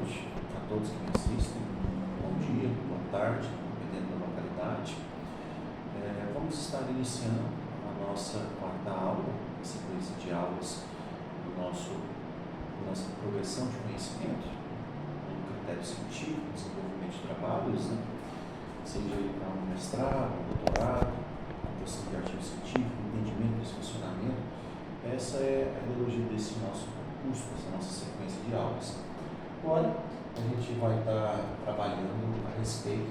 noite a todos que me assistem, bom dia, boa tarde, dependendo da localidade. Vamos estar iniciando a nossa quarta aula, a sequência de aulas do nossa progressão de conhecimento, no critério científico, desenvolvimento de trabalhos, seja para um mestrado, um doutorado, composição de artigo científico, entendimento desse funcionamento. Essa é a ideologia desse nosso curso, dessa nossa sequência de aulas. Agora, a gente vai estar trabalhando a respeito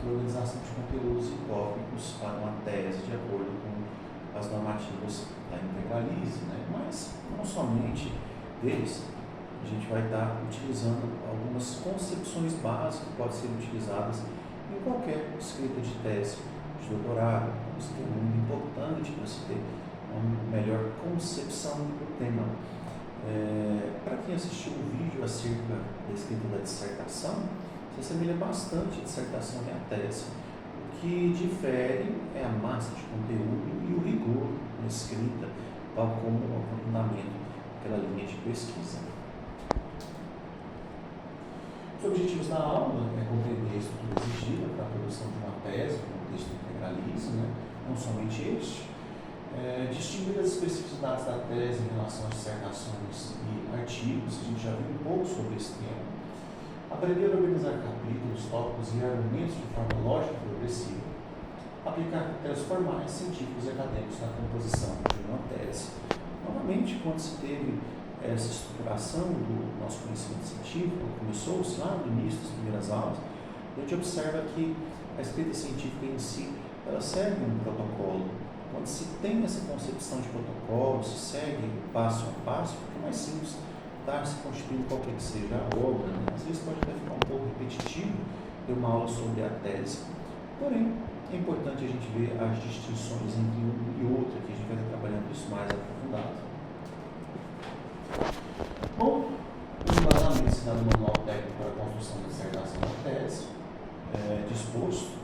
da organização de conteúdos e tópicos para uma tese de acordo com as normativas da Integralize, Mas não somente deles, a gente vai estar utilizando algumas concepções básicas que podem ser utilizadas em qualquer escrita de tese, de doutorado. Isso é muito importante para você ter uma melhor concepção do tema. Para quem assistiu o vídeo acerca da escrita da dissertação, se assemelha bastante a dissertação e a tese. O que difere é a massa de conteúdo e o rigor na escrita, tal como o aprofundamento daquela linha de pesquisa. Os objetivos da aula é compreender a estrutura exigida para a produção de uma tese, um texto integralista, não somente este, distinguir as especificidades da tese em relação às dissertações e artigos. A gente já viu um pouco sobre esse tema. Aprender a organizar capítulos, tópicos e argumentos de forma lógica e progressiva. Aplicar critérios formais, científicos e acadêmicos na composição de uma tese. Novamente, quando se teve essa estruturação do nosso conhecimento científico, começou-se lá no início das primeiras aulas, a gente observa que a escrita científica em si, ela segue um protocolo. Quando se tem essa concepção de protocolo, se segue passo a passo, fica mais simples estar se constituindo qualquer que seja a obra. Às vezes pode até ficar um pouco repetitivo ter uma aula sobre a tese. Porém, é importante a gente ver as distinções entre um e outro, que a gente vai estar trabalhando isso mais aprofundado. Bom, o embasamento ensinado no Manual Técnico para a Construção da Dissertação da Tese, disposto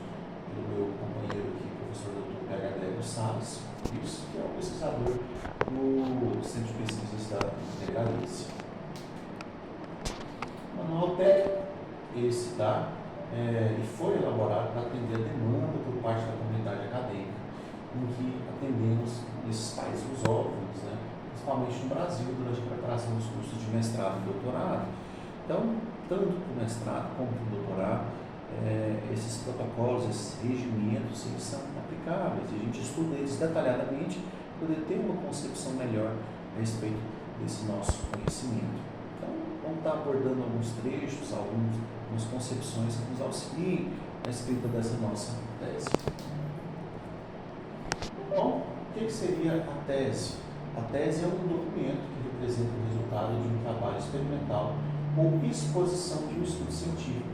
pelo meu companheiro aqui, professor Dr. PhD Salles, que é o pesquisador no Centro de Pesquisas da Integralize. O Manual Técnico, esse e foi elaborado para atender a demanda por parte da comunidade acadêmica, em que atendemos esses países lusófonos, principalmente no Brasil, durante a preparação dos cursos de mestrado e doutorado. Então, tanto para o mestrado como para o doutorado, esses protocolos, esses regimentos, eles são aplicáveis, e a gente estuda eles detalhadamente para poder ter uma concepção melhor a respeito desse nosso conhecimento. Então, vamos estar abordando alguns trechos, algumas concepções que nos auxiliem na escrita dessa nossa tese. Bom, o que seria a tese? A tese é um documento que representa o resultado de um trabalho experimental ou exposição de um estudo científico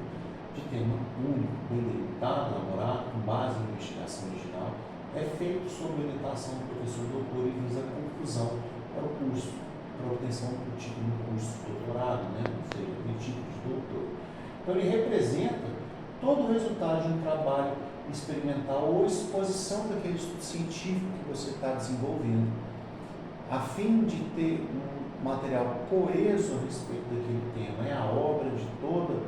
de tema único, bem delimitado, elaborado, com base em investigação original, é feito sob orientação do professor doutor e visa a conclusão para o curso, para a obtenção do título do curso de doutorado, ou seja, do título de doutor. Então, ele representa todo o resultado de um trabalho experimental ou exposição daquele estudo científico que você está desenvolvendo, a fim de ter um material coeso a respeito daquele tema. É a obra de toda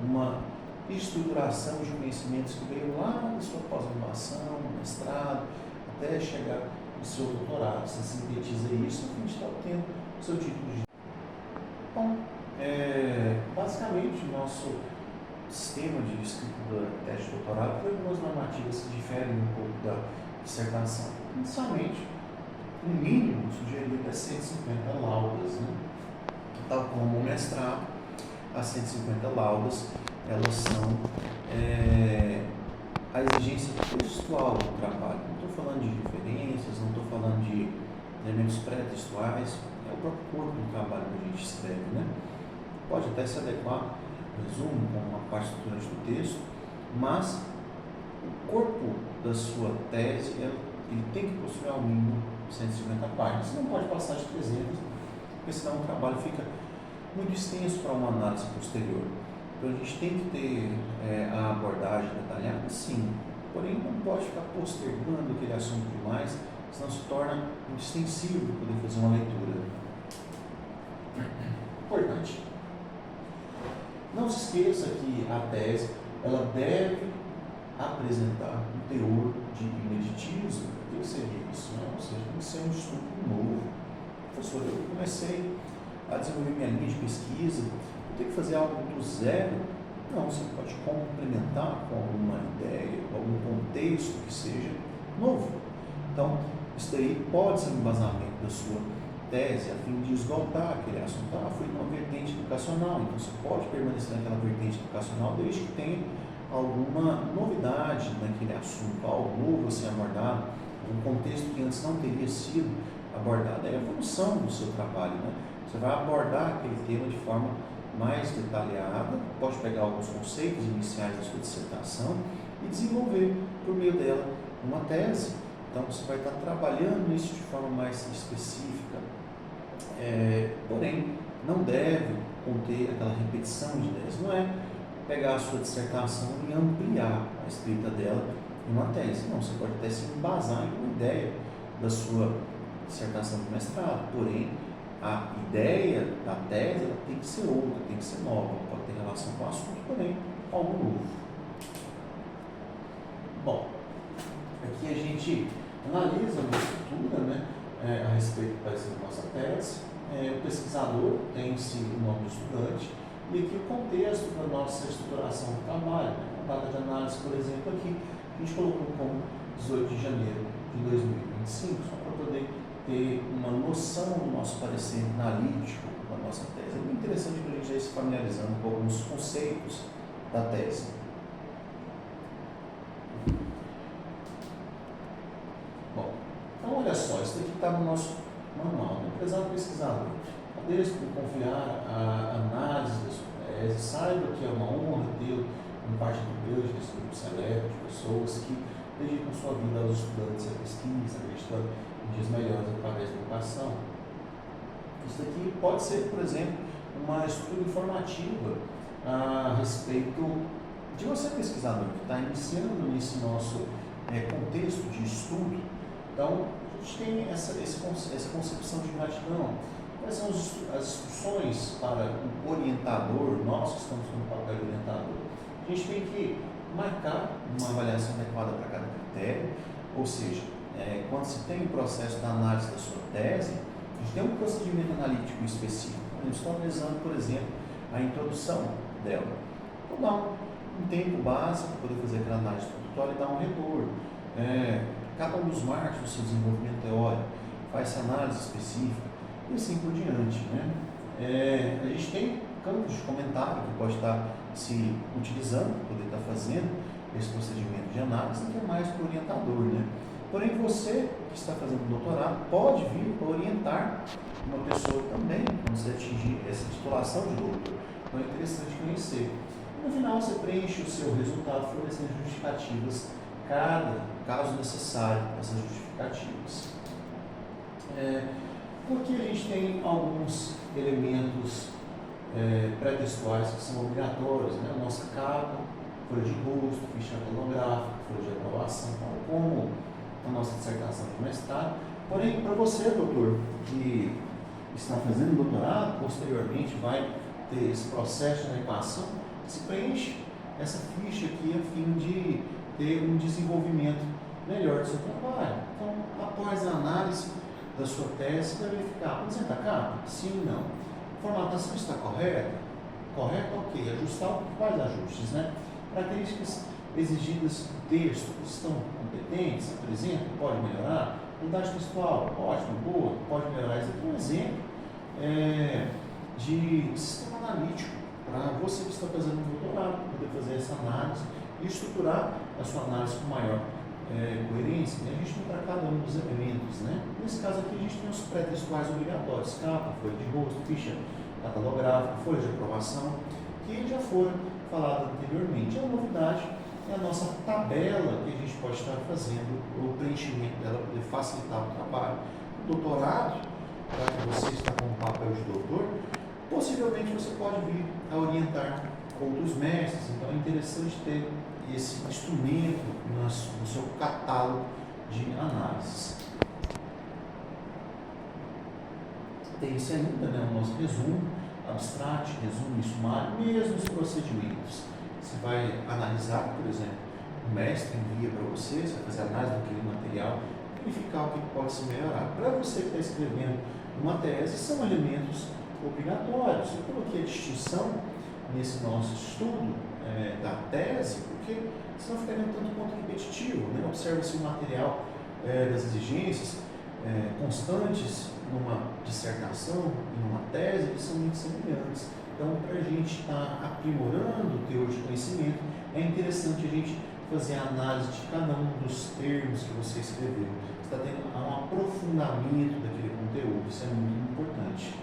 uma estruturação de conhecimentos que veio lá na sua pós-graduação, no mestrado, até chegar no seu doutorado. Você sintetiza isso a fim de estar obtendo o seu título de... Bom, basicamente, o nosso sistema de escrita da tese de doutorado tem algumas normativas que diferem um pouco da dissertação. Inicialmente, no mínimo, sugerido até 150 laudas, Tal como o mestrado, as 150 laudas, elas são a exigência textual do trabalho. Não estou falando de referências, não estou falando de elementos pré-textuais, é o próprio corpo do trabalho que a gente escreve, Pode até se adequar, resumo, com a parte estruturante do texto, mas o corpo da sua tese, ele tem que possuir ao mínimo 150 páginas. Você não pode passar de 300, porque senão o trabalho fica muito extenso para uma análise posterior. Então, a gente tem que ter a abordagem detalhada, sim, porém não pode ficar postergando aquele assunto demais, senão se torna muito extensivo para poder fazer uma leitura. Importante. Não se esqueça que a tese ela deve apresentar um teor de ineditismo. O que seria isso? Ou seja, tem que ser um estudo novo. Professor, eu comecei a desenvolver minha linha de pesquisa, eu tenho que fazer algo do zero? Não, você pode complementar com alguma ideia, com algum contexto que seja novo. Então, isso daí pode ser um embasamento da sua tese a fim de esgotar aquele assunto. Foi numa vertente educacional, então você pode permanecer naquela vertente educacional desde que tenha alguma novidade naquele assunto, algo novo a ser abordado, um contexto que antes não teria sido abordado. É a evolução do seu trabalho, né? Você vai abordar aquele tema de forma mais detalhada, pode pegar alguns conceitos iniciais da sua dissertação e desenvolver por meio dela uma tese. Então você vai estar trabalhando isso de forma mais específica, porém não deve conter aquela repetição de ideias, não é pegar a sua dissertação e ampliar a escrita dela em uma tese. Não, você pode até se embasar em uma ideia da sua dissertação de mestrado, porém a ideia da tese ela tem que ser outra, tem que ser nova, pode ter relação com o assunto, porém algo novo. Bom, aqui a gente analisa uma estrutura, né, a respeito da nossa tese. O pesquisador tem-se o nome do estudante e aqui o contexto da nossa estruturação do trabalho, né? A data de análise, por exemplo, aqui a gente colocou como 18 de janeiro de 2025, só para poder ter uma noção do nosso parecer analítico da nossa tese. É muito interessante para a gente já ir se familiarizando com alguns conceitos da tese. Bom, então olha só, isso aqui está no nosso manual, né? Prezado pesquisador, desde que confiar a análise da sua tese, saiba que é uma honra ter um partido grande desse grupo seleto de pessoas que dedicam sua vida aos estudantes, à pesquisa, acreditando em dias melhores através da educação. Isso aqui pode ser, por exemplo, uma estrutura informativa a respeito de você, pesquisador, que está iniciando nesse nosso contexto de estudo. Então, a gente tem essa concepção de gratidão. Quais são as instruções para o orientador, nós que estamos no papel de orientador? A gente tem que marcar uma avaliação adequada para cada critério, ou seja, quando se tem um processo da análise da sua tese, a gente tem um procedimento analítico específico. A gente está analisando, por exemplo, a introdução dela. Vou dar um tempo básico para poder fazer aquela análise introdutória e dar um retorno. Cada um dos marcos do seu desenvolvimento teórico faz essa análise específica e assim por diante, né? A gente tem campos de comentário que pode estar se utilizando para poder estar fazendo esse procedimento de análise, que é mais para o orientador, né? Porém, você que está fazendo doutorado pode vir para orientar uma pessoa também, quando você atingir essa titulação de doutor. Então é interessante conhecer. E no final você preenche o seu resultado fornecendo justificativas, caso necessário, essas justificativas. Porque a gente tem alguns elementos pré-textuais que são obrigatórios, né? A nossa capa, folha de rosto, ficha monográfica, folha de aprovação, como a nossa dissertação de mestrado. Porém, para você, doutor, que está fazendo doutorado, posteriormente vai ter esse processo de adequação, se preenche essa ficha aqui a fim de ter um desenvolvimento melhor do seu trabalho. Então, após a análise da sua tese, você vai verificar, apresenta a capa? Sim ou não? A formatação está correta? Correta, ok. Ajustar quais ajustes, né? Características exigidas do texto estão competentes, apresenta, pode melhorar. Unidade textual, ótimo, boa, pode melhorar. Isso aqui é um exemplo de sistema analítico para você que está fazendo um doutorado, poder fazer essa análise e estruturar a sua análise com maior coerência. A gente tem para cada um dos elementos, né? Nesse caso aqui a gente tem os pré-textuais obrigatórios, capa, folha de rosto, ficha catalográfica, folha de aprovação, que já foram faladas anteriormente. A novidade é a nossa tabela que a gente pode estar fazendo o preenchimento dela para poder facilitar o trabalho. O doutorado, para que você está com o papel de doutor, possivelmente você pode vir a orientar outros mestres, então é interessante ter esse instrumento no seu catálogo de análises. Tem isso ainda, né, o nosso resumo abstrato, resumo e sumário, mesmo os procedimentos. Você vai analisar, por exemplo, o mestre envia para você vai fazer análise daquele material, verificar o que pode se melhorar. Para você que está escrevendo uma tese, são elementos obrigatórios. Eu coloquei a distinção nesse nosso estudo da tese, porque senão ficaria um tanto quanto repetitivo, né? Observa-se o material das exigências constantes numa dissertação e numa tese, eles são muito semelhantes. Então, para a gente estar aprimorando o teor de conhecimento, é interessante a gente fazer a análise de cada um dos termos que você escreveu. Você está tendo um aprofundamento daquele conteúdo, isso é muito importante.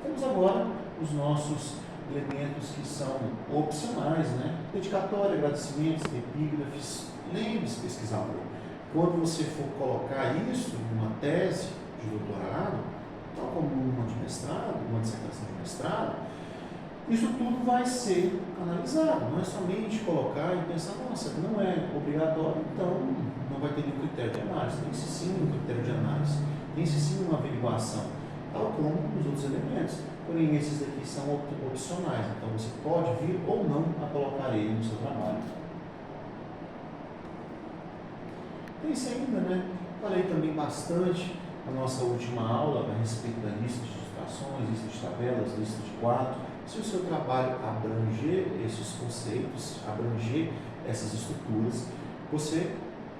Temos agora os nossos elementos que são opcionais, né? Dedicatória, agradecimentos, epígrafes. Lembre-se, pesquisador, quando você for colocar isso em uma tese de doutorado, tal como uma de mestrado, uma dissertação de mestrado, isso tudo vai ser analisado. Não é somente colocar e pensar, nossa, não é obrigatório, então não vai ter nenhum critério de análise. Tem-se sim um critério de análise, tem-se sim uma averiguação, tal como os outros elementos. Porém, esses aqui são opcionais, então você pode vir ou não a colocar ele no seu trabalho. Tem-se ainda, né? Falei também bastante na nossa última aula a respeito da lista de ilustrações, lista de tabelas, lista de quadros. Se o seu trabalho abranger esses conceitos, abranger essas estruturas, você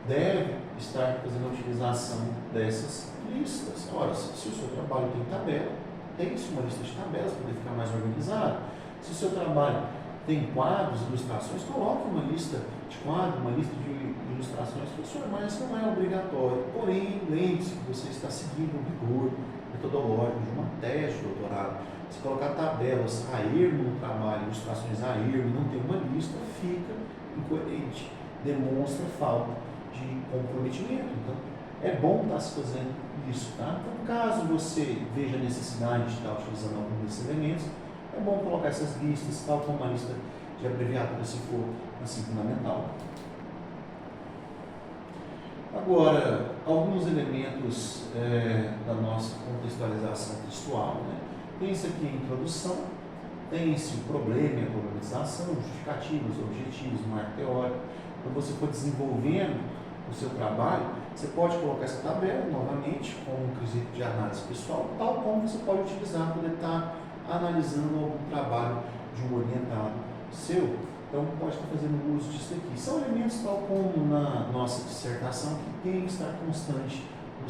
deve estar fazendo a utilização dessas listas. Ora, se o seu trabalho tem tabela, tem-se uma lista de tabelas para poder ficar mais organizado. Se o seu trabalho tem quadros, ilustrações, coloque uma lista de quadros, uma lista de ilustrações, professor, mas isso não é obrigatório. Porém, lembre-se que você está seguindo o rigor metodológico de uma tese de doutorado. Se colocar tabelas a ermo no trabalho, ilustrações a ermo, não tem uma lista, fica incoerente, demonstra falta de comprometimento. Então, é bom estar se fazendo isso, tá? Então, caso você veja a necessidade de estar utilizando algum desses elementos, é bom colocar essas listas, tal como uma lista de abreviatura, se for assim fundamental. Agora, alguns elementos da nossa contextualização textual, né? Tem-se aqui a introdução, tem-se o problema e a problematização, justificativos, objetivos, marco teórico. Quando você for desenvolvendo o seu trabalho, você pode colocar essa tabela novamente como um quesito de análise pessoal, tal como você pode utilizar para poder estar analisando algum trabalho de um orientado seu. Então, pode estar fazendo uso disso aqui. São elementos, tal como na nossa dissertação, que tem que estar constante na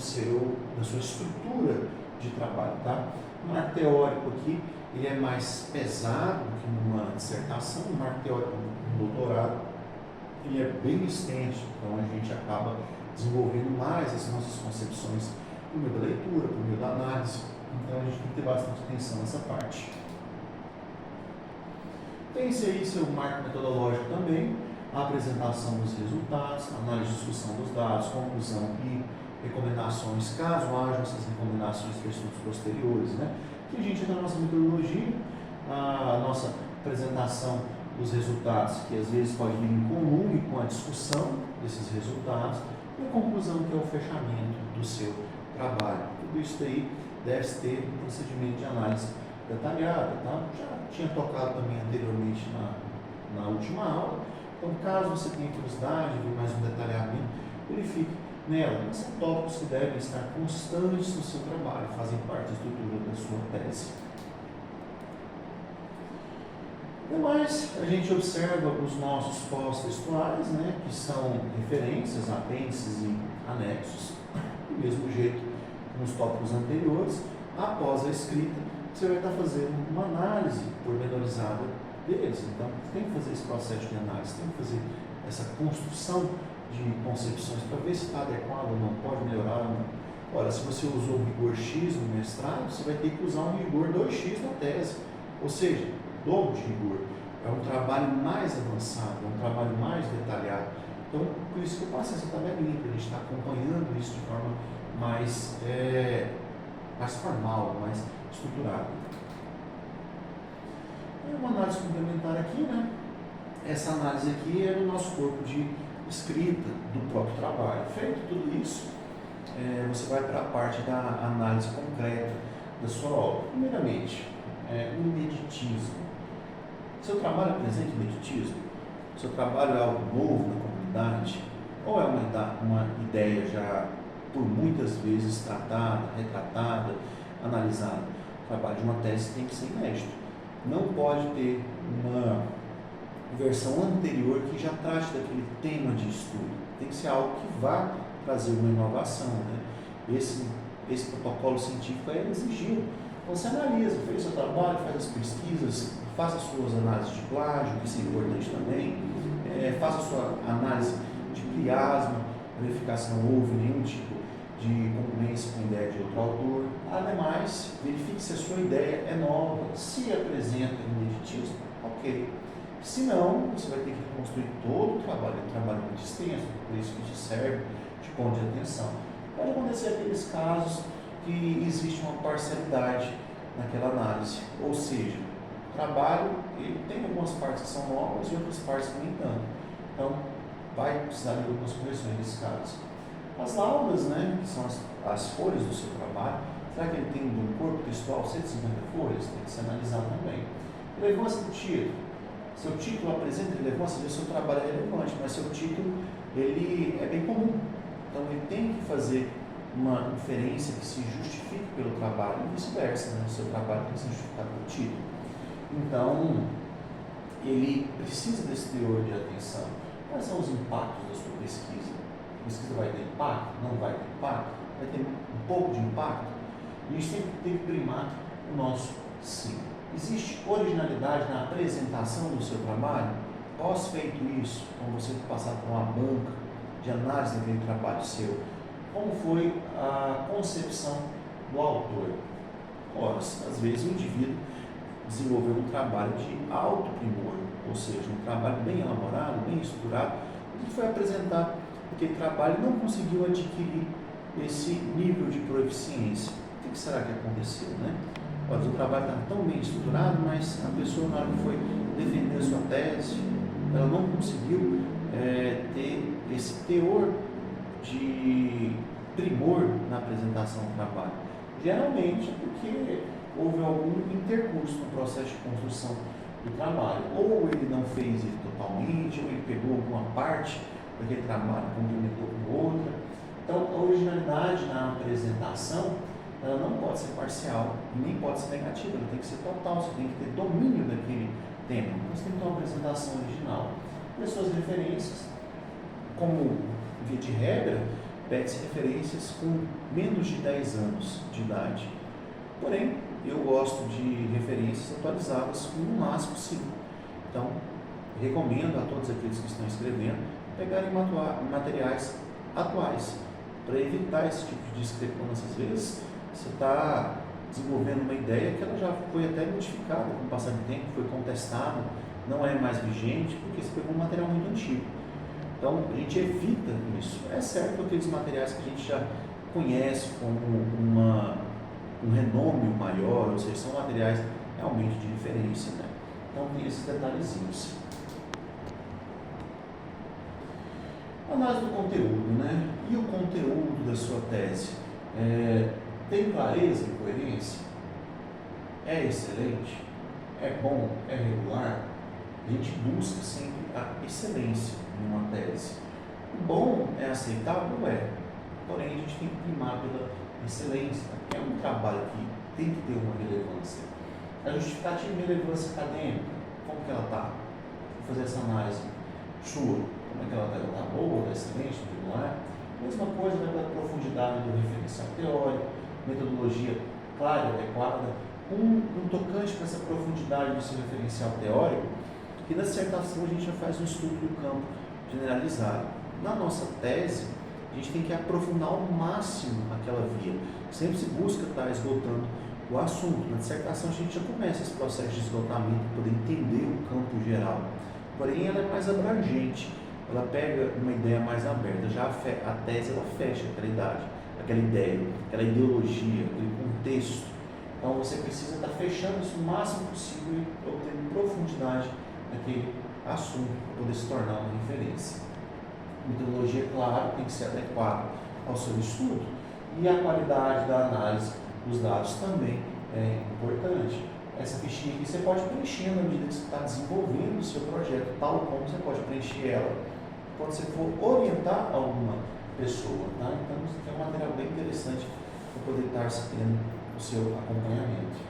sua estrutura de trabalho, tá? O marco teórico aqui, ele é mais pesado do que numa dissertação. O marco teórico no doutorado, ele é bem extenso, então a gente acaba desenvolvendo mais as nossas concepções por meio da leitura, por meio da análise. Então, a gente tem que ter bastante atenção nessa parte. Tem-se aí seu marco metodológico também, a apresentação dos resultados, análise e discussão dos dados, conclusão e recomendações, caso hajam essas recomendações para estudos posteriores, né? Que a gente, na nossa metodologia, a nossa apresentação dos resultados, que às vezes pode vir em comum com a discussão desses resultados, e a conclusão, que é o fechamento do seu trabalho. Tudo isso daí deve ter um procedimento de análise detalhada, tá? Já tinha tocado também anteriormente na última aula. Então, caso você tenha curiosidade de ver mais um detalhamento, verifique nela. São tópicos que devem estar constantes no seu trabalho, fazem parte da estrutura da sua tese. Demais, a gente observa os nossos pós-textuais, né, que são referências, apêndices e anexos. Do mesmo jeito que nos tópicos anteriores, após a escrita, você vai estar fazendo uma análise pormenorizada deles. Então, tem que fazer esse processo de análise, tem que fazer essa construção de concepções para ver se está adequado ou não, pode melhorar ou não. Ora, se você usou o rigor X no mestrado, você vai ter que usar um rigor 2x na tese, ou seja, dobro de rigor. É um trabalho mais avançado, é um trabalho mais detalhado. Então, por isso que eu passei essa tabelinha, para a gente estar acompanhando isso de forma mais formal, mais estruturada. E uma análise complementar aqui, né? Essa análise aqui é o nosso corpo de escrita do próprio trabalho. Feito tudo isso, você vai para a parte da análise concreta, da sua obra. Primeiramente, o imeditismo. Seu trabalho apresenta imeditismo? Seu trabalho é algo novo na comunidade? Ou é uma ideia já por muitas vezes tratada, retratada, analisada? O trabalho de uma tese tem que ser inédito. Não pode ter uma versão anterior que já trate daquele tema de estudo. Tem que ser algo que vá trazer uma inovação, né? Esse protocolo científico é exigido. Então, você analisa, fez o seu trabalho, faz as pesquisas, faça as suas análises de plágio, que isso é importante também, faça a sua análise de pliasma, verificar se não houve nenhum tipo de congruência com a ideia de outro autor. Ademais, verifique se a sua ideia é nova, se apresenta ineditismo, ok. Se não, você vai ter que reconstruir todo o trabalho, é um trabalho muito extenso, por isso que te serve de ponto de atenção. Pode acontecer aqueles casos que existe uma parcialidade naquela análise, ou seja, o trabalho ele tem algumas partes que são novas e outras partes que nem tanto. Então, vai precisar de algumas correções nesse caso. As laudas, né, que são as folhas do seu trabalho, será que ele tem um corpo textual 150 folhas? Tem que ser analisado também. Relevância do título. Seu título apresenta relevância, o seu trabalho é relevante, mas seu título ele é bem comum. Então, ele tem que fazer uma inferência que se justifique pelo trabalho e vice-versa, né? O seu trabalho tem que se justificar pelo título. Então, ele precisa desse teor de atenção. Quais são os impactos da sua pesquisa? A pesquisa vai ter impacto? Não vai ter impacto? Vai ter um pouco de impacto? E a gente tem que primar o nosso sim. Existe originalidade na apresentação do seu trabalho? Após feito isso, quando você passar por uma banca de análise daquele trabalho seu, como foi a concepção do autor? Ora, às vezes o indivíduo desenvolveu um trabalho de alto primor, ou seja, um trabalho bem elaborado, bem estruturado, e foi apresentar aquele trabalho e não conseguiu adquirir esse nível de proficiência. O que será que aconteceu, né? Olha, o trabalho está tão bem estruturado, mas a pessoa, na hora que foi defender a sua tese, ela não conseguiu ter esse teor de primor na apresentação do trabalho. Geralmente porque houve algum intercurso no processo de construção do trabalho. Ou ele não fez ele totalmente, ou ele pegou alguma parte daquele trabalho e complementou com outra. Então, a originalidade na apresentação, ela não pode ser parcial e nem pode ser negativa, ela tem que ser total, você tem que ter domínio daquele tema. Então, você tem que ter uma apresentação original. E as suas referências, como via de regra, pede-se referências com menos de 10 anos de idade. Porém, eu gosto de referências atualizadas com no máximo 5. Então, recomendo a todos aqueles que estão escrevendo pegarem materiais atuais para evitar esse tipo de discrepância. Às vezes, você está desenvolvendo uma ideia que ela já foi até modificada com o passar do tempo, foi contestada, não é mais vigente, porque você pegou um material muito antigo. Então, a gente evita isso. É certo aqueles materiais que a gente já conhece como um renome maior, ou seja, são materiais realmente de referência, né? Então, tem esses detalhezinhos. Análise do conteúdo, né? E o conteúdo da sua tese? Tem clareza e coerência? É excelente? É bom? É regular? A gente busca sempre a excelência em uma tese. O bom é aceitável? É. Porém, a gente tem que primar pela excelência. É um trabalho que tem que ter uma relevância. A justificativa de relevância acadêmica, como que ela está? Vou fazer essa análise sua. Como é que ela está? Ela está boa, está excelente, regular? Mesma coisa da profundidade do referencial teórico, metodologia clara e adequada. Um tocante para essa profundidade do seu referencial teórico, que na dissertação a gente já faz um estudo do campo generalizado. Na nossa tese, a gente tem que aprofundar ao máximo aquela via. Sempre se busca estar esgotando o assunto. Na dissertação a gente já começa esse processo de esgotamento para poder entender o campo geral. Porém, ela é mais abrangente, ela pega uma ideia mais aberta. Já a tese ela fecha aquela ideia, aquela ideologia, aquele contexto. Então você precisa estar fechando isso o máximo possível e obtendo profundidade naquele assunto para poder se tornar uma referência. Metodologia, claro, tem que ser adequada ao seu estudo e a qualidade da análise dos dados também é importante. Essa fichinha aqui você pode preencher na medida que você está desenvolvendo o seu projeto, tal como você pode preencher ela quando você for orientar alguma pessoa. Tá? Então, isso aqui é um material bem interessante para poder estar tendo o seu acompanhamento.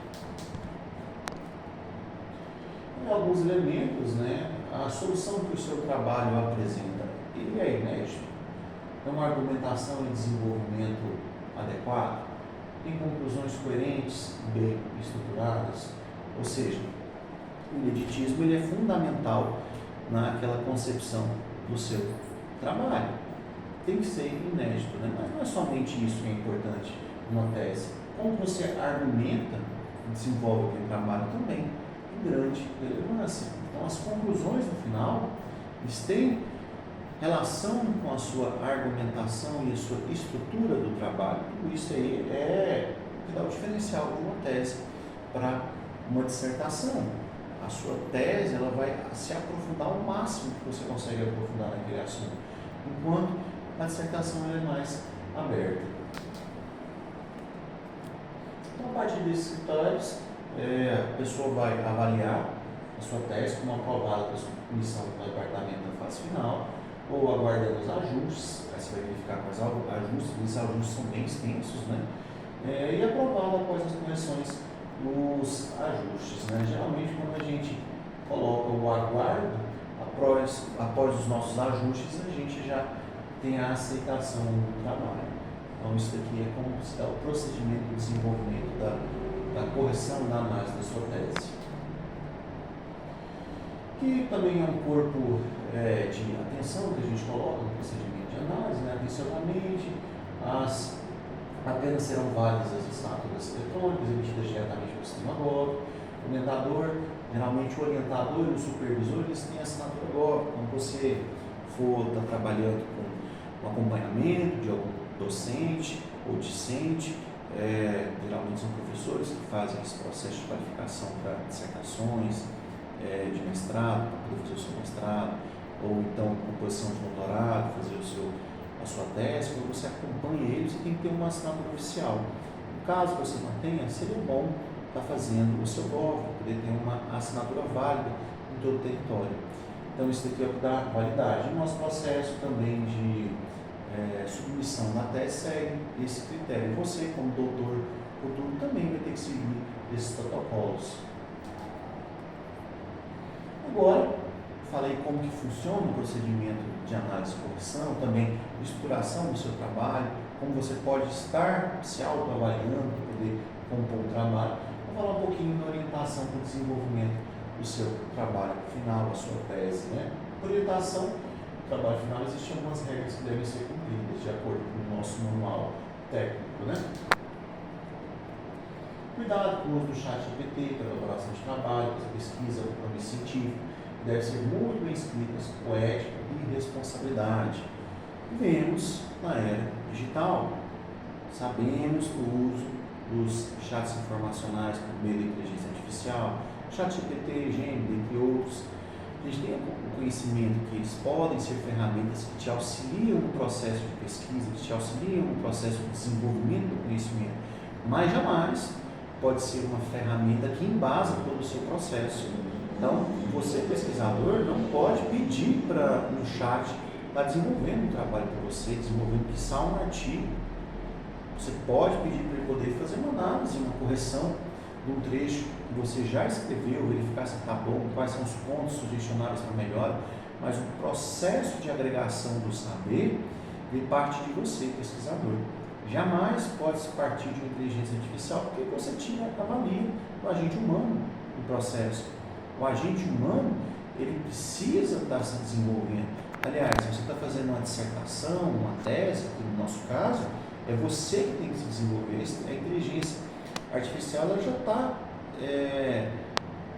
E alguns elementos, né? A solução que o seu trabalho apresenta, ele é inédito? É uma argumentação e desenvolvimento adequado? Tem conclusões coerentes, bem estruturadas? Ou seja, o ineditismo ele é fundamental naquela concepção do seu trabalho. Tem que ser inédito, né? Mas não é somente isso que é importante numa tese. Como você argumenta e desenvolve aquele trabalho também tem grande relevância. Então, as conclusões no final, eles têm relação com a sua argumentação e a sua estrutura do trabalho. Tudo isso aí é o que dá o diferencial de uma tese para uma dissertação. A sua tese ela vai se aprofundar ao máximo que você consegue aprofundar naquele assunto, enquanto a dissertação ela é mais aberta. Então, a partir desses critérios, a pessoa vai avaliar a sua tese como aprovada pela comissão do departamento na fase final, ou aguardando os ajustes. Aí você vai verificar quais ajustes, os ajustes são bem extensos, né? E aprovada após as correções nos ajustes, né? Geralmente, quando a gente coloca o aguardo, após os nossos ajustes, a gente já tem a aceitação do trabalho. Então, isso aqui é como se dá o procedimento de desenvolvimento da correção da análise da sua tese. Que também é um corpo de atenção que a gente coloca no procedimento de análise, né? Atenciosamente, apenas serão válidas as assinaturas eletrônicas emitidas diretamente pelo sistema GOV. O orientador, geralmente o orientador e o supervisor, eles têm assinatura GOV. Quando você for estar trabalhando com o acompanhamento de algum docente ou discente, geralmente são professores que fazem esse processo de qualificação para dissertações, de mestrado, para poder fazer o seu mestrado, ou então composição de doutorado, fazer a sua tese. Quando você acompanha eles, você tem que ter uma assinatura oficial. Caso você não tenha, seria bom estar fazendo o seu GOV, poder ter uma assinatura válida em todo o território. Então, isso daqui é o que dá validade. O nosso processo também de submissão na tese segue esse critério. Você, como doutor futuro, também vai ter que seguir esses protocolos. Agora, falei como que funciona o procedimento de análise e correção, também estruturação do seu trabalho, como você pode estar se autoavaliando para poder compor o trabalho. Vou falar um pouquinho da orientação para o desenvolvimento do seu trabalho final, a sua tese, né? Por orientação, o trabalho final, existem algumas regras que devem ser cumpridas de acordo com o nosso manual técnico, né? Cuidado com o uso do chat GPT para elaboração de trabalho, para pesquisa, para compromisso científico, deve ser muito bem escritas, com ética e responsabilidade. Vivemos na era digital, sabemos o uso dos chats informacionais por meio da inteligência artificial, chat GPT, Gemini, entre outros. A gente tem o conhecimento que eles podem ser ferramentas que te auxiliam no processo de pesquisa, que te auxiliam no processo de desenvolvimento do conhecimento, mas jamais pode ser uma ferramenta que embasa todo o seu processo. Então, você, pesquisador, não pode pedir para um chat estar desenvolvendo um trabalho para você, desenvolvendo quiçá um artigo. Você pode pedir para ele poder fazer uma análise, uma correção de um trecho que você já escreveu, verificar se está bom, quais são os pontos sugestionáveis para melhora, mas o processo de agregação do saber ele parte de você, pesquisador. Jamais pode partir de uma inteligência artificial, porque você avalia o agente humano no processo. O agente humano, ele precisa estar se desenvolvendo. Aliás, se você está fazendo uma dissertação, uma tese, que no nosso caso, é você que tem que se desenvolver. A inteligência artificial ela já está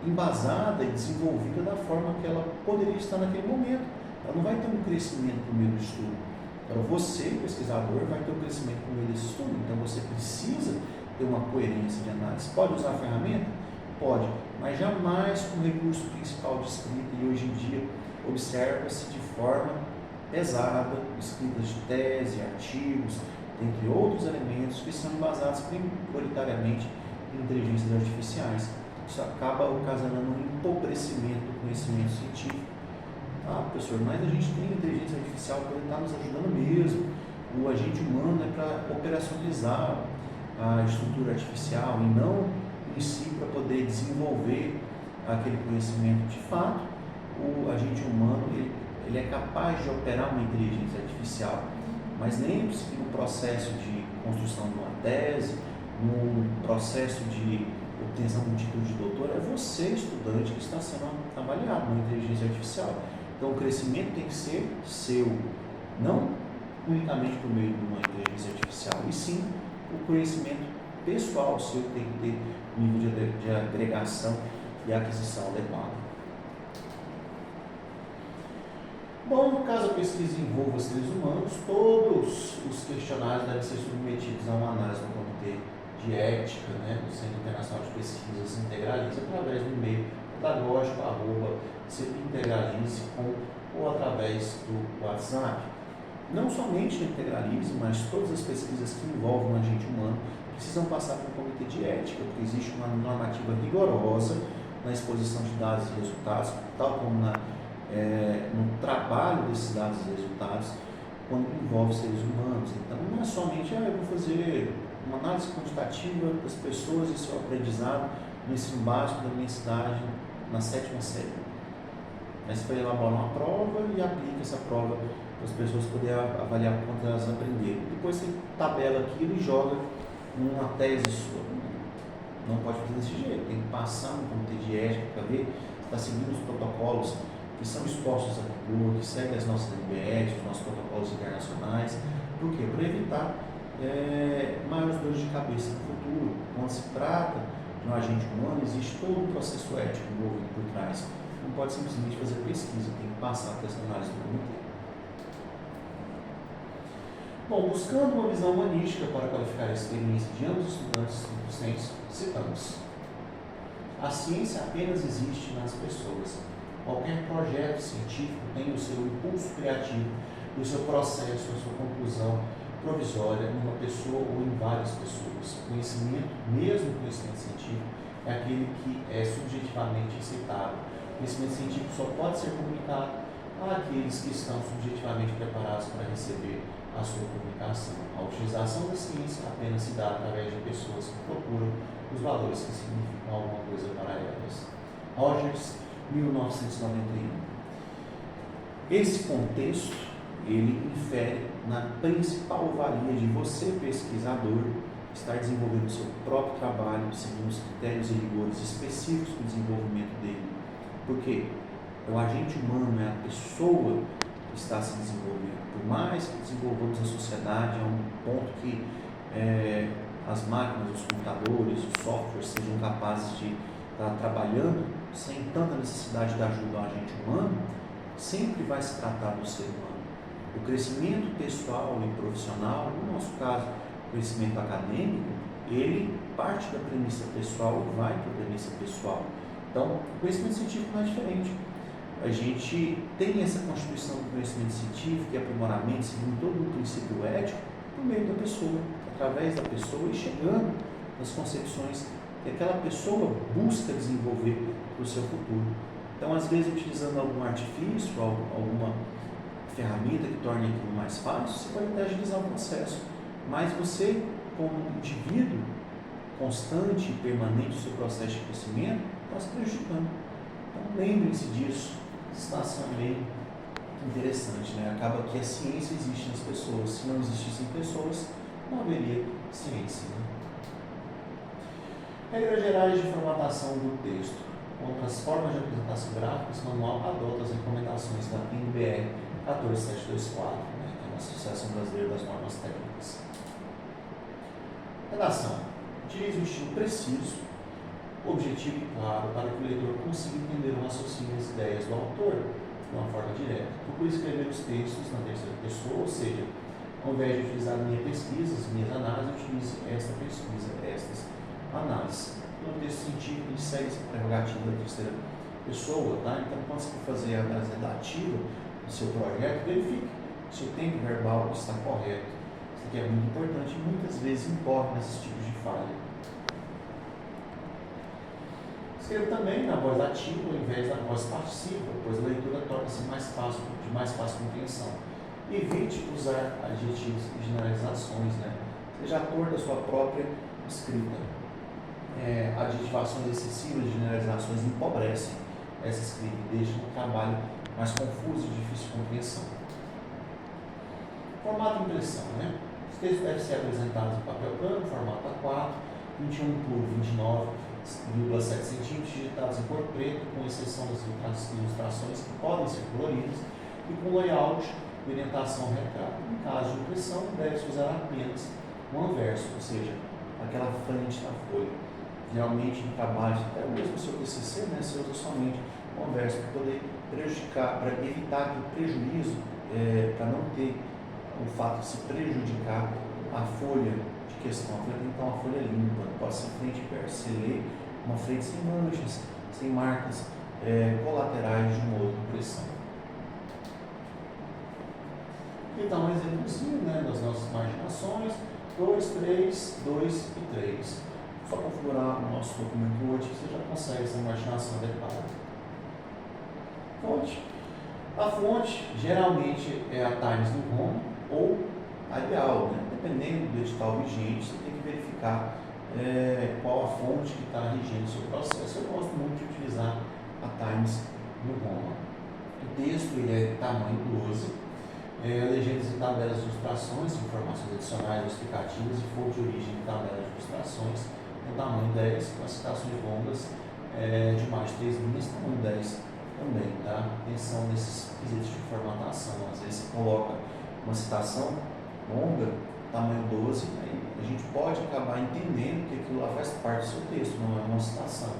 embasada e desenvolvida da forma que ela poderia estar naquele momento. Ela não vai ter um crescimento por meio do estudo. Então, você, pesquisador, vai ter um crescimento por meio desse estudo. Então, você precisa ter uma coerência de análise. Pode usar a ferramenta? Pode, mas jamais com o recurso principal de escrita. E hoje em dia, observa-se de forma pesada escritas de tese, artigos, dentre outros elementos que são embasados prioritariamente em inteligências artificiais. Isso acaba ocasionando um empobrecimento do conhecimento científico. Ah, professor, mas a gente tem inteligência artificial para estar nos ajudando mesmo. O agente humano é para operacionalizar a estrutura artificial e não em si para poder desenvolver aquele conhecimento. De fato, o agente humano ele é capaz de operar uma inteligência artificial, mas lembre-se que no processo de construção de uma tese, no processo de obtenção de um título de doutor, é você, estudante, que está sendo avaliado na inteligência artificial. Então, o crescimento tem que ser seu, não unicamente por meio de uma inteligência artificial, e sim o conhecimento pessoal seu tem que ter um nível de agregação e aquisição adequado. Bom, no caso a pesquisa envolva os seres humanos, todos os questionários devem ser submetidos a uma análise no Comitê de Ética, do Centro Internacional de Pesquisas Integralize, através do e-mail pedagógico @cepintegralize ou através do WhatsApp. Não somente no Integralize, mas todas as pesquisas que envolvem o agente humano precisam passar pelo Comitê de Ética, porque existe uma normativa rigorosa na exposição de dados e resultados, tal como no trabalho desses dados e resultados, quando envolve seres humanos. Então, não é somente, eu vou fazer uma análise quantitativa das pessoas e seu aprendizado no ensino básico da minha cidade, na 7ª série. Aí você vai elaborar uma prova e aplica essa prova para as pessoas poderem avaliar quanto elas aprenderam. Depois você tabela aquilo e joga numa tese sua. Não pode fazer desse jeito, tem que passar no Comitê de Ética para ver se está seguindo os protocolos que são expostos a rigor, que seguem as nossas NBS, os nossos protocolos internacionais. Por quê? Para evitar maiores dores de cabeça no futuro. Quando se trata de um agente humano, existe todo um processo ético envolvido por trás. Não pode simplesmente fazer pesquisa, tem que passar por essa análise do comitê. Bom, buscando uma visão humanística para qualificar a experiência de ambos os estudantes e docentes, citamos: a ciência apenas existe nas pessoas. Qualquer projeto científico tem o seu impulso criativo e o seu processo, a sua conclusão provisória numa pessoa ou em várias pessoas. O conhecimento, mesmo o conhecimento científico, é aquele que é subjetivamente aceitável. O conhecimento científico só pode ser comunicado àqueles que estão subjetivamente preparados para receber a sua comunicação. A utilização da ciência apenas se dá através de pessoas que procuram os valores que significam alguma coisa para elas. Rogers, 1991. Esse contexto, ele infere na principal valia de você, pesquisador, estar desenvolvendo o seu próprio trabalho, seguindo os critérios e rigores específicos do desenvolvimento dele. Porque o agente humano é a pessoa que está se desenvolvendo. Por mais que desenvolvamos a sociedade a um ponto que as máquinas, os computadores, os softwares sejam capazes de estar trabalhando sem tanta necessidade da ajuda do agente humano, sempre vai se tratar do ser humano. O crescimento pessoal e profissional, no nosso caso, o crescimento acadêmico, ele parte da premissa pessoal e vai para a premissa pessoal. Então, o conhecimento científico não é diferente. A gente tem essa constituição do conhecimento científico e aprimoramento, seguindo todo o princípio ético, por meio da pessoa, através da pessoa e chegando nas concepções que aquela pessoa busca desenvolver para o seu futuro. Então, às vezes, utilizando algum artifício, alguma ferramenta que torne aquilo mais fácil, você pode até agilizar o processo. Mas você, como indivíduo constante e permanente no seu processo de crescimento, está se prejudicando. Então, lembrem-se disso. Está sendo bem interessante, Acaba que a ciência existe nas pessoas. Se não existissem pessoas, não haveria ciência, Regras gerais de formatação do texto. Contra as formas de apresentação gráfica, esse manual adota as recomendações da NBR 14724, que é a Associação Brasileira das Normas Técnicas. Redação. Utilize um estilo preciso, objetivo e claro, para que o leitor consiga entender um raciocínio das ideias do autor de uma forma direta. Procure escrever os textos na terceira pessoa, ou seja, ao invés de utilizar a minha pesquisa, as minhas análises, utilize esta pesquisa, estas análises. No texto científico, ele segue essa prerrogativa da terceira pessoa, Então, quando você for fazer a análise redativa do seu projeto, verifique se o tempo verbal está correto, se a que é muito importante e muitas vezes incorre nesses tipos de falha. Escreva também na voz ativa ao invés da voz passiva, pois a leitura torna-se de mais fácil compreensão. Evite usar adjetivos e generalizações, né? Seja ator da sua própria escrita. Adjetivações excessivas e generalizações empobrecem essa escrita e deixam o trabalho mais confuso e de difícil compreensão. Formato de impressão, né? Os textos devem ser apresentados em papel plano, formato A4, 21 por 29,7 cm, digitados em cor preta, com exceção das ilustrações que podem ser coloridas, e com layout de orientação retrato. Em caso de impressão, deve-se usar apenas um anverso, ou seja, aquela frente da folha. Geralmente, em trabalhos, até mesmo o seu TCC, né, você usa somente um anverso para poder prejudicar, para evitar que o prejuízo, para não ter o fato de se prejudicar a folha de questão. A folha tem que estar uma folha limpa, não pode ser frente e verso. Você lê uma frente sem manchas, sem marcas colaterais de uma outra impressão. Então, um exemplozinho, né, das nossas marginações, 2, 3, 2 e 3. Só configurar o nosso documento Word que você já consegue essa marginação adequada. Fonte. A fonte geralmente é a Times New Roman ou a ideal, né? Dependendo do edital vigente, você tem que verificar qual a fonte que está regendo o seu processo. Eu gosto muito de utilizar a Times New Roman. O texto ele é tamanho 12, legendas e tabelas de ilustrações, informações adicionais ou explicativas e fonte de origem de tabelas de ilustrações no tamanho 10, com as citações longas de mais de 3 linhas, tamanho 10 também, tá? Atenção nesses quesitos de formatação. Às vezes você coloca uma citação longa, tamanho 12, aí a gente pode acabar entendendo que aquilo lá faz parte do seu texto, não é uma citação.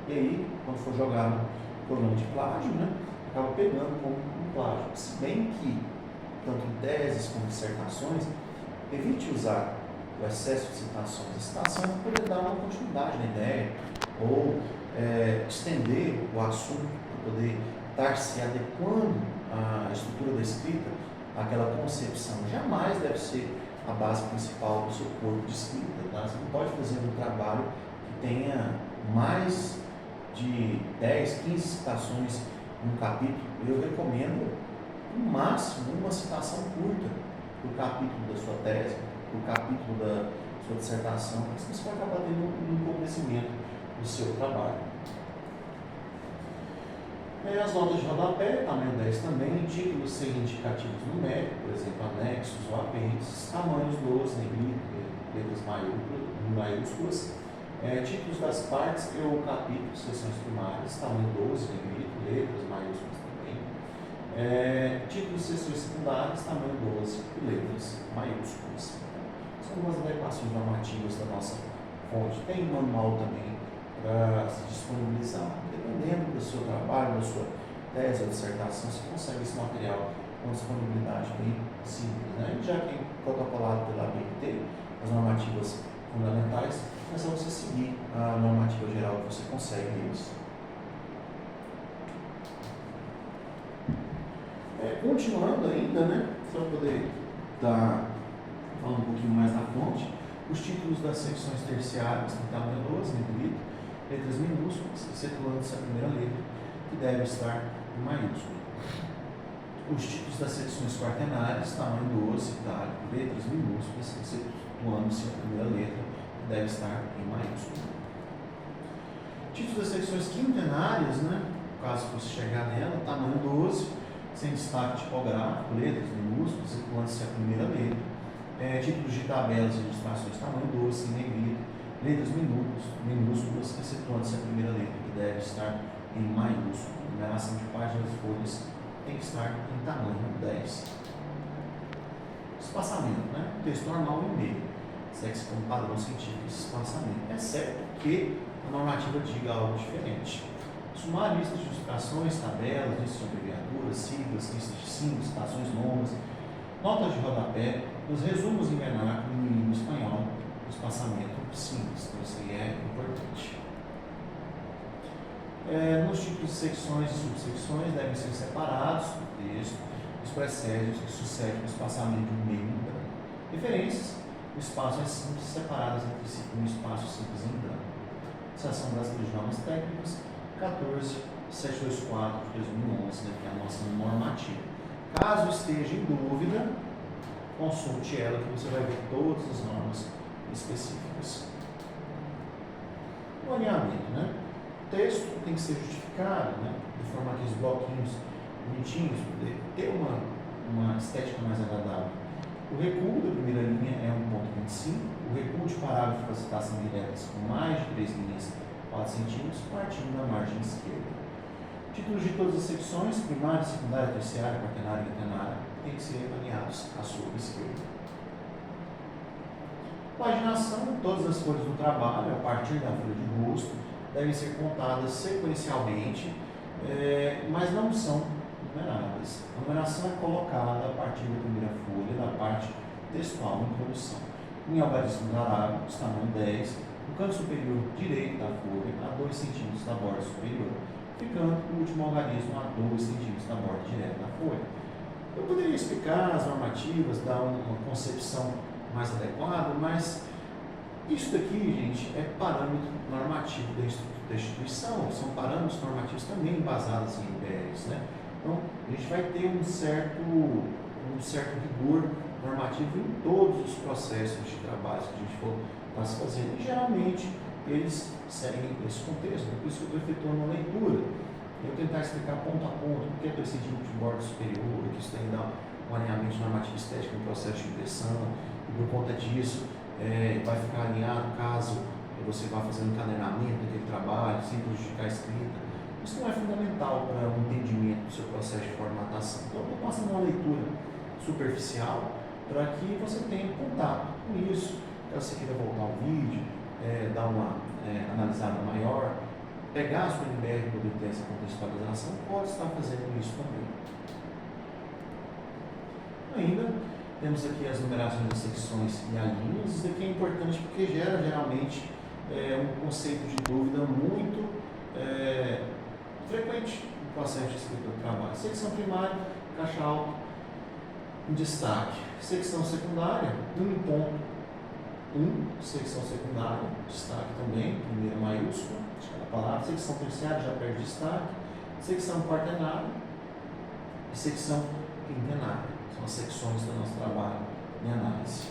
E aí, quando for jogar no problema de plágio, né, acaba pegando como um plágio. Se bem que, tanto em teses como em dissertações, evite usar o excesso de citações. A citação para poder dar uma continuidade na ideia, ou estender o assunto, para poder estar se adequando à estrutura da escrita, àquela concepção. Jamais deve ser a base principal do seu corpo de escrita. Tá? Você não pode fazer um trabalho que tenha mais de 10, 15 citações num capítulo. Eu recomendo, no máximo, uma citação curta para o capítulo da sua tese, para o capítulo da sua dissertação, porque senão você vai acabar tendo um empobrecimento do seu trabalho. As notas de rodapé, tamanho 10 também, títulos sem indicativos numéricos, por exemplo, anexos ou apêndices, tamanhos 12, negrito, letras maiúsculas, títulos das partes ou capítulos, seções primárias, tamanho 12, negrito, letras maiúsculas também, títulos de seções secundárias, tamanho 12 e letras maiúsculas. São algumas adequações normativas da nossa fonte. Tem um manual também para se disponibilizar. Dependendo do seu trabalho, da sua tese ou dissertação, você consegue esse material com disponibilidade bem simples. Né? Já que é protocolado pela ABNT, as normativas fundamentais, é só você seguir a normativa geral que você consegue isso. Continuando ainda, né, para poder estar falando um pouquinho mais da fonte, os títulos das secções terciárias no tamanho 12, negrito, letras minúsculas, excetuando-se a primeira letra, que deve estar em maiúsculo. Os títulos das secções quaternárias, tamanho 12, itálico, letras minúsculas, excetuando-se a primeira letra, que deve estar em maiúsculo. Títulos das secções quintenárias, né, caso você chegar nela, tamanho 12, sem destaque tipográfico, letras minúsculas, excetuando-se a primeira letra. Títulos de tabelas e ilustrações, tamanho 12, em negrito, letras minúsculas, excetuando-se a primeira letra, que deve estar em maiúsculo. Numeração de páginas e folhas tem que estar em tamanho 10. Espaçamento, né? Texto normal e meio. Segue-se como padrão científico esse espaçamento, exceto que a normativa diga algo diferente. Sumar listas de ilustrações, tabelas, listas de abreviaturas, siglas, listas de símbolos, citações longas, notas de rodapé, os resumos em vernáculo em língua espanhol, o espaçamento simples, então isso aí é importante. Nos tipos de secções e subsecções devem ser separados do texto, isso precede, isso sucede com o espaçamento de meio em branco. referências, o espaço é simples, separadas entre si por um espaço simples em branco. Seção Brasileira de Normas Técnicas, 14724 de 2011, né, que é a nossa normativa. Caso esteja em dúvida, consulte ela que você vai ver todas as normas específicas. O alinhamento, né? O texto tem que ser justificado, né? De forma que os bloquinhos bonitinhos, poder ter uma estética mais agradável. O recuo da primeira linha é 1,25. O recuo de parágrafo para citação diretas com mais de 3 linhas, 4 centímetros, partindo da margem esquerda. Títulos de todas as secções, primária, secundária, terciária, quaternária e quaternária, têm que ser alinhados à sua esquerda. Paginação, todas as folhas do trabalho, a partir da folha de rosto, devem ser contadas sequencialmente, mas não são numeradas. A numeração é colocada a partir da primeira folha, da parte textual, introdução. Em algarismos arábicos, tamanho 10, no canto superior direito da folha, a 2 centímetros da borda superior, ficando o último algarismo a 2 centímetros da borda direta da folha. Eu poderia explicar as normativas, dar uma concepção mais adequada, mas isso daqui, gente, é parâmetro normativo da instituição, são parâmetros normativos também embasados em IBRs, né? Então, a gente vai ter um certo rigor normativo em todos os processos de trabalho que a gente for estar se fazendo. E, geralmente, eles seguem esse contexto. Por isso que eu estou efetuando uma leitura. Eu tentar explicar ponto a ponto o que é 2 centímetros de borda superior, que isso tem que dar um alinhamento normativo estético no processo de impressão, e por conta disso vai ficar alinhado caso você vá fazer um encadernaamento daquele trabalho, sem prejudicar a escrita. Isso não é fundamental para o entendimento do seu processo de formatação. Então, eu estou passando uma leitura superficial para que você tenha contato com isso. Caso você queira voltar ao vídeo, dar uma analisada maior, pegar a sua NBR para poder ter essa contextualização, pode estar fazendo isso também. Ainda temos aqui as numerações das secções e alíneas. Isso aqui é importante porque gera geralmente um conceito de dúvida muito frequente no processo de escrita do trabalho. Secção primária, caixa alta, em destaque. Secção secundária, 1.1, secção secundária, destaque também, primeira maiúscula, a palavra. Secção terciária já perde destaque. Secção quaternária e secção quintenária. São as secções do nosso trabalho em análise.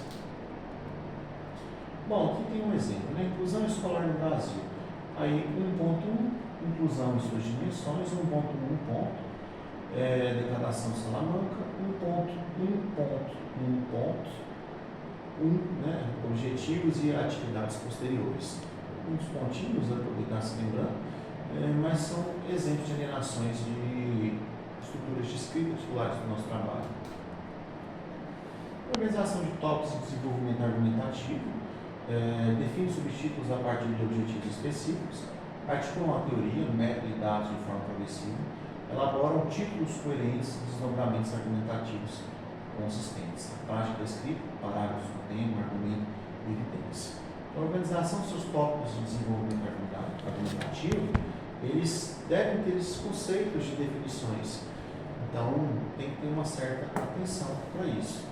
Bom, aqui tem um exemplo, né? Inclusão escolar no Brasil. Aí 1.1, inclusão em suas dimensões, 1.1 ponto, declaração Salamanca, 1.1, né? Objetivos e atividades posteriores. Uns pontinhos, para poder estar se lembrando, mas são exemplos de alienações de estruturas de escrita titulares do nosso trabalho. Organização de tópicos de desenvolvimento argumentativo, define subtítulos a partir de objetivos específicos, articulam a teoria, método e dados de forma progressiva, elaboram títulos coerentes e desdobramentos argumentativos consistentes. A prática da escrita, parágrafos do tema, argumento e evidência. A organização dos seus tópicos de desenvolvimento argumentativo, eles devem ter esses conceitos de definições. Então, tem que ter uma certa atenção para isso.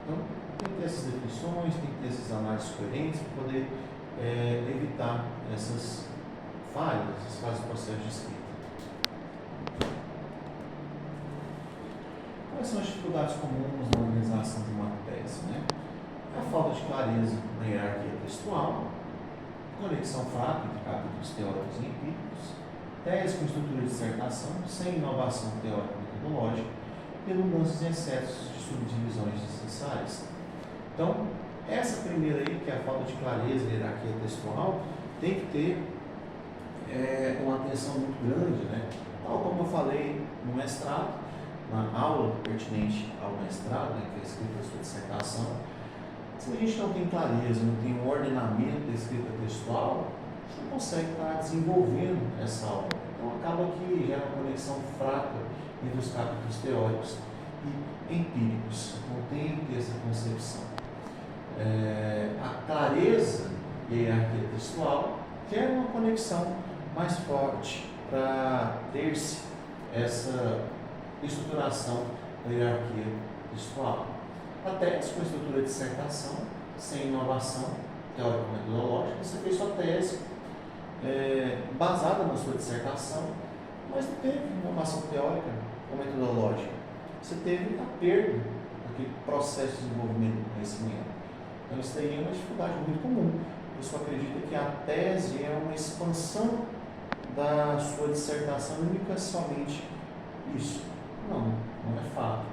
Então, tem que ter essas definições, tem que ter essas análises coerentes para poder evitar essas falhas do processo de escrita. Quais são as dificuldades comuns na organização de uma tese, né? A falta de clareza na hierarquia textual, conexão fraca entre capítulos teóricos e empíricos, tese com estrutura de dissertação, sem inovação teórica e metodológica, redundâncias e excessos de subdivisões desnecessárias. Então, essa primeira aí, que é a falta de clareza na hierarquia textual, tem que ter uma atenção muito grande, né? Tal como eu falei no mestrado, na aula pertinente ao mestrado, né, que é a escrita da sua dissertação. Se a gente não tem clareza, não tem um ordenamento da escrita textual, a gente não consegue estar desenvolvendo essa aula. Então acaba que gera uma conexão fraca entre os capítulos teóricos e empíricos. Não tem que ter essa concepção. A clareza e a hierarquia textual quer uma conexão mais forte para ter-se essa estruturação da hierarquia textual. a tese com estrutura de dissertação, sem inovação teórico-metodológica. Você fez sua tese baseada na sua dissertação, mas não teve inovação teórica ou metodológica. Você teve a perda daquele processo de desenvolvimento do conhecimento. Então, isso daí é uma dificuldade muito comum. A pessoa acredita que a tese é uma expansão da sua dissertação, única somente isso. Não, não é fato.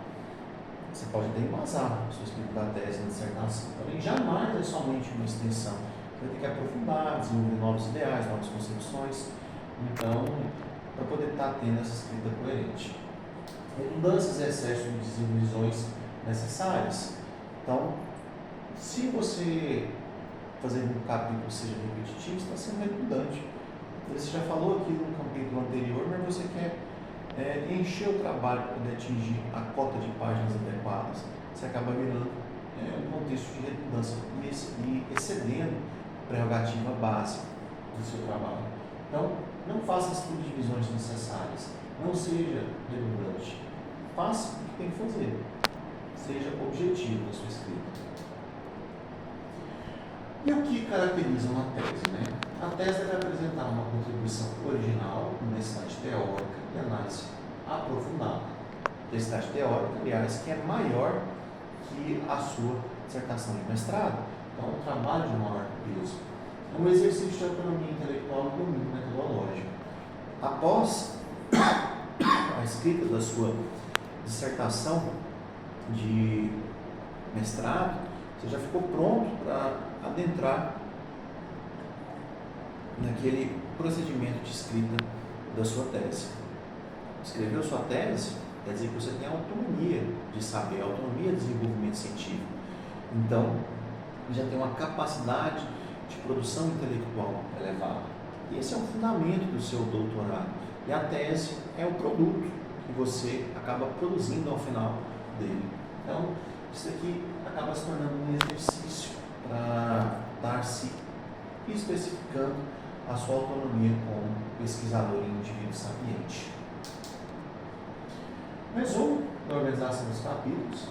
Você pode até embasar o seu escrito da tese na dissertação, porém jamais é somente uma extensão. Você vai ter que aprofundar, desenvolver novos ideais, novas concepções. Então, para poder estar tendo essa escrita coerente. Redundâncias e excesso de divisões necessárias. Então, se você fazer um capítulo seja repetitivo, está sendo redundante. Você já falou aqui no capítulo anterior, mas você quer encher o trabalho para poder atingir a cota de páginas adequadas. Você acaba virando um contexto de redundância e excedendo a prerrogativa básica do seu trabalho. Então, não faça as subdivisões necessárias. Não seja redundante. Faça o que tem que fazer. Seja objetivo na sua escrita. E o que caracteriza uma tese? Né? A tese deve apresentar uma contribuição original, honestidade teórica e análise aprofundada. Honestidade teórica, aliás, que é maior que a sua dissertação de mestrado. Então, é um trabalho de maior peso. É um exercício de autonomia intelectual e domínio metodológico. Após a escrita da sua dissertação de mestrado, você já ficou pronto para adentrar naquele procedimento de escrita da sua tese. Escreveu sua tese, quer dizer que você tem autonomia de saber, autonomia de desenvolvimento científico. Então, já tem uma capacidade de produção intelectual elevada. E esse é o fundamento do seu doutorado. E a tese é o produto que você acaba produzindo ao final dele. Então, isso aqui acaba se tornando um exercício para estar se especificando a sua autonomia como pesquisador e indivíduo sapiente. Resumo da organização dos capítulos.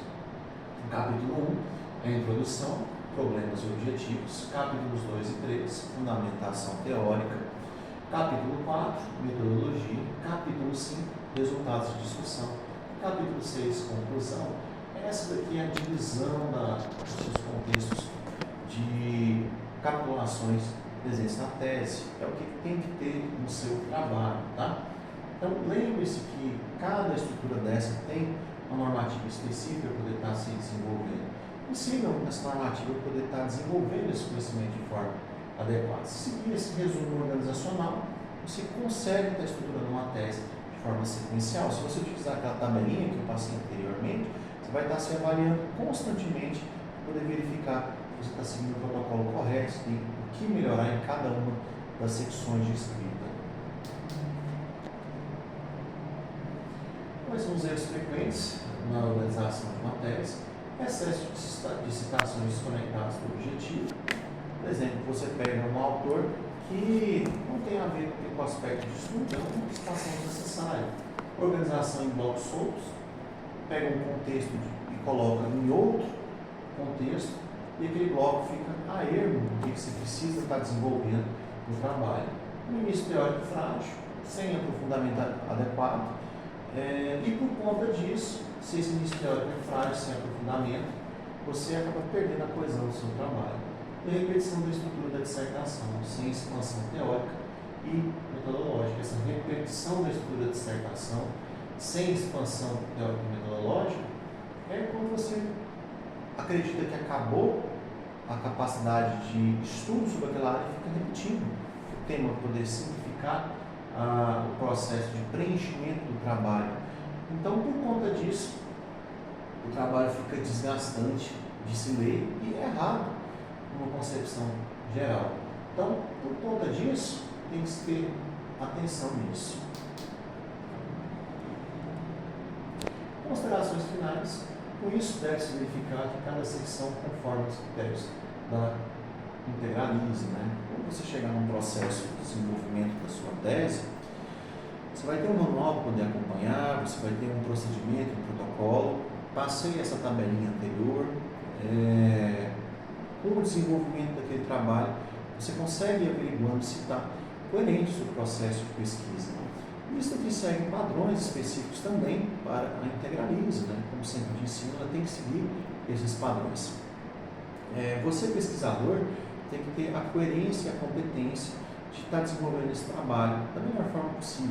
O capítulo 1 é a introdução, problemas e objetivos. Capítulos 2 e 3, fundamentação teórica. Capítulo 4, metodologia. Capítulo 5, resultados de discussão. Capítulo 6, conclusão. Essa daqui é a divisão dos seus contextos de capitulações presentes na tese. É o que tem que ter no seu trabalho, tá? Então, lembre-se que cada estrutura dessa tem uma normativa específica para poder estar se desenvolvendo. E sigam essa normativa para poder estar desenvolvendo esse conhecimento de forma adequada. Se seguir esse resumo organizacional, você consegue estar estruturando uma tese de forma sequencial. Se você utilizar aquela tabelinha que eu passei anteriormente, você vai estar se avaliando constantemente para poder verificar se você está seguindo o protocolo correto, se tem o que melhorar em cada uma das secções de escrita. Quais são os erros frequentes na organização de uma tese? Excesso de citações desconectadas do objetivo. Por exemplo, você pega um autor que não tem a ver com o aspecto de estudo, é uma citação desnecessária. Organização em blocos soltos, pega um contexto e coloca em outro contexto, e aquele bloco fica a ermo do que você precisa estar desenvolvendo no trabalho. Um início teórico frágil, sem aprofundamento adequado, e por conta disso, se esse início teórico é frágil, sem aprofundamento, você acaba perdendo a coesão do seu trabalho. E a repetição da estrutura da dissertação, sem expansão teórica e metodológica. Essa repetição da estrutura da dissertação, sem expansão teórica e metodológica, é quando você acredita que acabou a capacidade de estudo sobre aquela área e fica repetindo o tema para poder simplificar o processo de preenchimento do trabalho. Então, por conta disso, o trabalho fica desgastante de se ler e é errado numa concepção geral. Então, por conta disso, tem que se ter atenção nisso. Considerações finais. Com isso, deve-se verificar que cada secção conforme os critérios da integralize, né? Quando você chegar num processo de desenvolvimento da sua tese, você vai ter um manual para poder acompanhar, você vai ter um procedimento, um protocolo, Passei essa tabelinha anterior. Com o desenvolvimento daquele trabalho, você consegue ir averiguando se está coerente o seu processo de pesquisa. Isso aqui segue padrões específicos também para a integralize, né? Como centro de ensino, ela tem que seguir esses padrões. Você, pesquisador, tem que ter a coerência e a competência de estar desenvolvendo esse trabalho da melhor forma possível.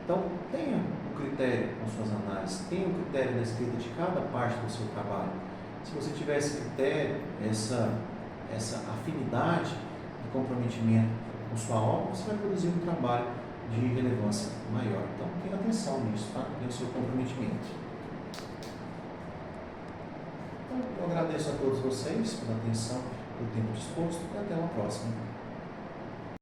Então, tenha um critério com suas análises, tenha um critério na escrita de cada parte do seu trabalho. Se você tiver esse critério, essa afinidade de comprometimento com sua obra, você vai produzir um trabalho de relevância maior. Então, tenha atenção nisso, tá? Tenha o seu comprometimento. Então, eu agradeço a todos vocês pela atenção, pelo tempo disposto e até uma próxima.